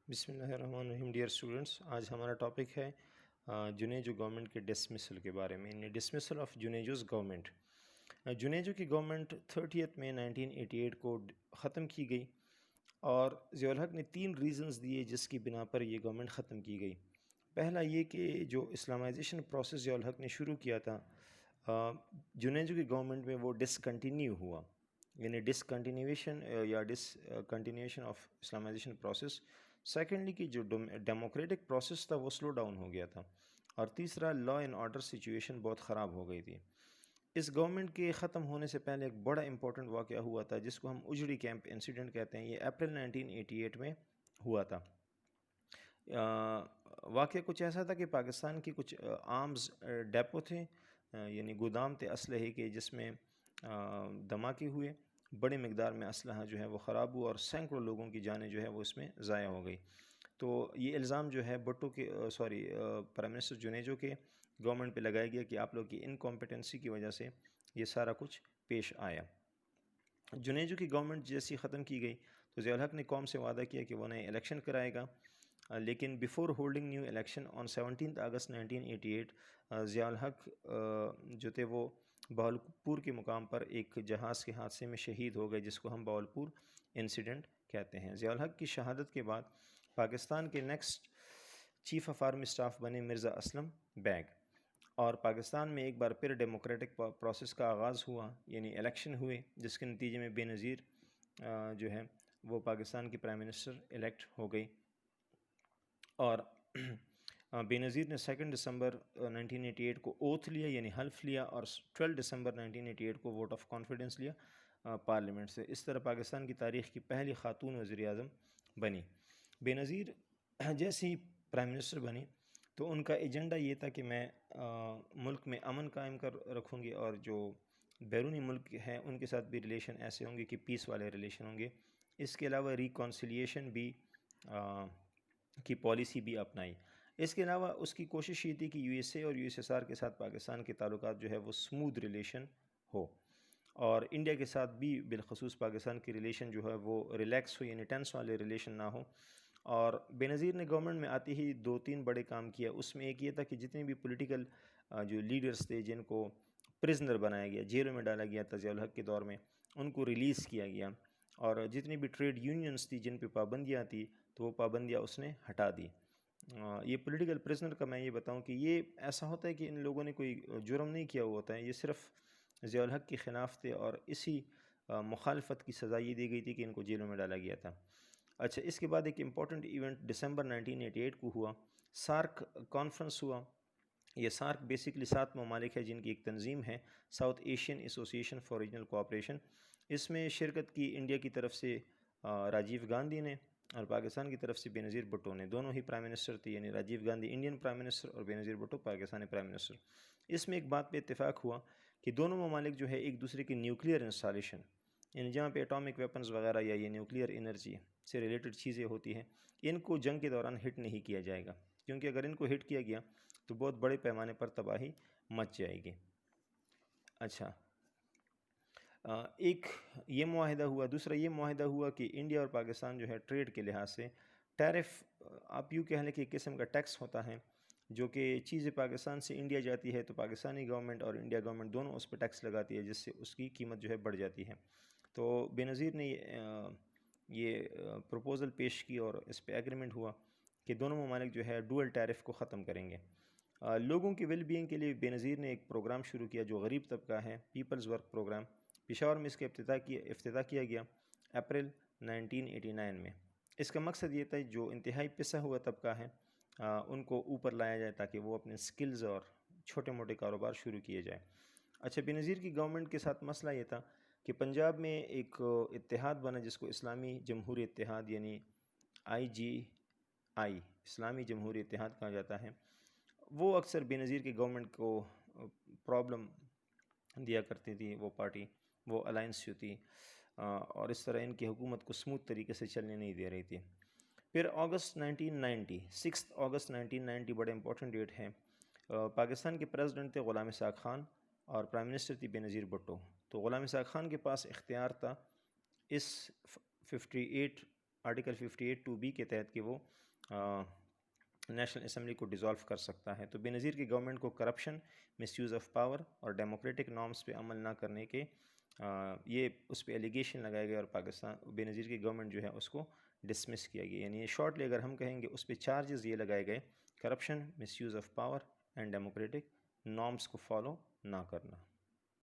بسم اللہ الرحمن الرحیم. ڈیئر اسٹوڈنٹس، آج ہمارا ٹاپک ہے جنیجو گورنمنٹ کے ڈسمسل کے بارے میں، یعنی ڈسمسل آف جنیجوز گورنمنٹ. جنیجو کی گورنمنٹ 30 مئی 1988 کو ختم کی گئی، اور ضیاء الحق نے 3 ریزنز دیے جس کی بنا پر یہ گورنمنٹ ختم کی گئی. پہلا یہ کہ جو اسلامائزیشن پروسیس ضیاء الحق نے شروع کیا تھا جنیجو کی گورنمنٹ میں، وہ ڈسکنٹینیو ہوا، یعنی ڈسکنٹینیویشن یا ڈسکنٹینیویشن آف اسلامائزیشن پروسیس. سیکنڈلی کہ جو ڈیموکریٹک پروسیس تھا وہ سلو ڈاؤن ہو گیا تھا. اور تیسرا، لا اینڈ آرڈر سچویشن بہت خراب ہو گئی تھی. اس گورنمنٹ کے ختم ہونے سے پہلے ایک بڑا امپورٹنٹ واقعہ ہوا تھا جس کو ہم اجڑی کیمپ انسیڈنٹ کہتے ہیں. یہ اپریل 1988 میں ہوا تھا. واقعہ کچھ ایسا تھا کہ پاکستان کی کچھ آرمز ڈیپو تھے، یعنی گودام تھے اسلحے کے، جس میں دھماکے ہوئے. بڑی مقدار میں اسلحہ جو ہے وہ خراب ہوا، اور سینکڑوں لوگوں کی جانیں جو ہے وہ اس میں ضائع ہو گئی. تو یہ الزام جو ہے بھٹو کے پرائم منسٹر جنیجو کے گورنمنٹ پہ لگایا گیا کہ آپ لوگ کی انکمپیٹنسی کی وجہ سے یہ سارا کچھ پیش آیا. جنیجو کی گورنمنٹ جیسی ختم کی گئی تو ضیاء الحق نے قوم سے وعدہ کیا کہ وہ نئے الیکشن کرائے گا. لیکن بیفور ہولڈنگ نیو الیکشن آن 17 اگست 1988 ضیاء الحق جو تھے وہ بہاولپور کے مقام پر ایک جہاز کے حادثے میں شہید ہو گئے، جس کو ہم بہاولپور انسیڈنٹ کہتے ہیں. ضیاء الحق کی شہادت کے بعد پاکستان کے next chief of army staff بنے مرزا اسلم بیگ، اور پاکستان میں ایک بار پھر ڈیموکریٹک پروسیس کا آغاز ہوا، یعنی الیکشن ہوئے، جس کے نتیجے میں بے نظیر جو ہے وہ پاکستان کی پرائم منسٹر الیکٹ ہو گئی. اور بے نظیر نے 2 دسمبر 1988 کو اوتھ لیا، یعنی حلف لیا، اور 12 دسمبر 1988 کو ووٹ آف کانفیڈنس لیا پارلیمنٹ سے. اس طرح پاکستان کی تاریخ کی پہلی خاتون وزیر اعظم بنی. بے نظیر جیسے ہی پرائم منسٹر بنی تو ان کا ایجنڈا یہ تھا کہ میں ملک میں امن قائم کر رکھوں گی، اور جو بیرونی ملک ہیں ان کے ساتھ بھی ریلیشن ایسے ہوں گے کہ پیس والے ریلیشن ہوں گے. اس کے علاوہ ریکانسیلیشن بھی کی پالیسی بھی اپنائی. اس کے علاوہ اس کی کوشش یہ تھی کہ یو ایس اے اور یو ایس ایس آر کے ساتھ پاکستان کے تعلقات جو ہے وہ اسموتھ ریلیشن ہو، اور انڈیا کے ساتھ بھی بالخصوص پاکستان کی ریلیشن جو ہے وہ ریلیکس ہو، یعنی ٹینس والے ریلیشن نہ ہو. اور بے نظیر نے گورنمنٹ میں آتے ہی 2-3 بڑے کام کیا. اس میں ایک یہ تھا کہ جتنے بھی پولیٹیکل جو لیڈرز تھے جن کو پرزنر بنایا گیا، جیلوں میں ڈالا گیا تھا ضیاء الحق کے دور میں، ان کو ریلیز کیا گیا. اور جتنی بھی ٹریڈ یونینز تھی جن پہ پابندیاں تھیں تو وہ پابندیاں اس نے ہٹا دی. یہ پولیٹیکل پرزنر کا میں یہ بتاؤں کہ یہ ایسا ہوتا ہے کہ ان لوگوں نے کوئی جرم نہیں کیا ہوا ہوتا ہے، یہ صرف ضیاء الحق کے خلاف تھے، اور اسی مخالفت کی سزا یہ دی گئی تھی کہ ان کو جیلوں میں ڈالا گیا تھا. اچھا، اس کے بعد ایک امپورٹنٹ ایونٹ دسمبر 1988 کو ہوا. سارک کانفرنس ہوا. یہ سارک بیسکلی 7 ممالک ہے جن کی ایک تنظیم ہے، ساؤتھ ایشین ایسوسی ایشن فار ریجنل کوآپریشن. اس میں شرکت کی انڈیا کی طرف سے راجیو گاندھی نے، اور پاکستان کی طرف سے بے نظیر بھٹو نے. دونوں ہی پرائم منسٹر تھے، یعنی Rajiv Gandhi Indian prime minister اور بے نظیر بھٹو پاکستانی پرائم منسٹر. اس میں ایک بات پہ اتفاق ہوا کہ دونوں ممالک جو ہے ایک دوسرے کی نیوکلیئر انسٹالیشن، یعنی جہاں پہ اٹامک ویپنز وغیرہ یا یہ نیوکلیئر انرجی سے ریلیٹڈ چیزیں ہوتی ہیں، ان کو جنگ کے دوران ہٹ نہیں کیا جائے گا، کیونکہ اگر ان کو ہٹ کیا گیا تو بہت بڑے پیمانے پر تباہی مچ جائے گی. اچھا، ایک یہ معاہدہ ہوا. دوسرا یہ معاہدہ ہوا کہ انڈیا اور پاکستان جو ہے ٹریڈ کے لحاظ سے ٹیرف، آپ یوں کہہ لیں کہ ایک قسم کا ٹیکس ہوتا ہے، جو کہ چیزیں پاکستان سے انڈیا جاتی ہے تو پاکستانی گورنمنٹ اور انڈیا گورنمنٹ دونوں اس پہ ٹیکس لگاتی ہے، جس سے اس کی قیمت جو ہے بڑھ جاتی ہے. تو بے نظیر نے یہ پروپوزل پیش کی، اور اس پہ ایگریمنٹ ہوا کہ دونوں ممالک جو ہے ڈوئل ٹیرف کو ختم کریں گے. لوگوں کی ویل بینگ کے لیے بے نظیر نے ایک پروگرام شروع کیا جو غریب طبقہ ہے، پیپلز ورک پروگرام. پشاور میں اس کا افتتاح کیا گیا اپریل 1989 میں. اس کا مقصد یہ تھا جو انتہائی پسا ہوا طبقہ ہے ان کو اوپر لایا جائے تاکہ وہ اپنے سکلز اور چھوٹے موٹے کاروبار شروع کیے جائیں. اچھا، بے نظیر کی گورنمنٹ کے ساتھ مسئلہ یہ تھا کہ پنجاب میں ایک اتحاد بنا جس کو اسلامی جمہوری اتحاد، یعنی IGI، اسلامی جمہوری اتحاد کہا جاتا ہے. وہ اکثر بے نظیر کی گورنمنٹ کو پرابلم دیا کرتی تھی، وہ پارٹی، وہ الائنس جو تھی، اور اس طرح ان کی حکومت کو اسموتھ طریقے سے چلنے نہیں دے رہی تھی. پھر اگست 1990، 6 اگست 1990 بڑے امپورٹنٹ ڈیٹ ہے. پاکستان کے پریزیڈنٹ تھے غلام اسحاق خان، اور پرائم منسٹر تھی بے نظیر بھٹو. تو غلام اسحاق خان کے پاس اختیار تھا اس 58 آرٹیکل 58(2)B کے تحت کہ وہ نیشنل اسمبلی کو ڈیزالو کر سکتا ہے۔ تو بے نظیر کی گورنمنٹ کو corruption, miss use of power اور ڈیموکریٹک نارمز پہ عمل نہ کرنے کے یہ اس پہ ایلیگیشن لگائے گئے اور پاکستان بے نظیر کی گورنمنٹ جو ہے اس کو ڈسمس کیا گیا، یعنی شارٹلی اگر ہم کہیں گے اس پہ چارجز یہ لگائے گئے: corruption, miss use of power and democratic norms کو فالو نہ کرنا۔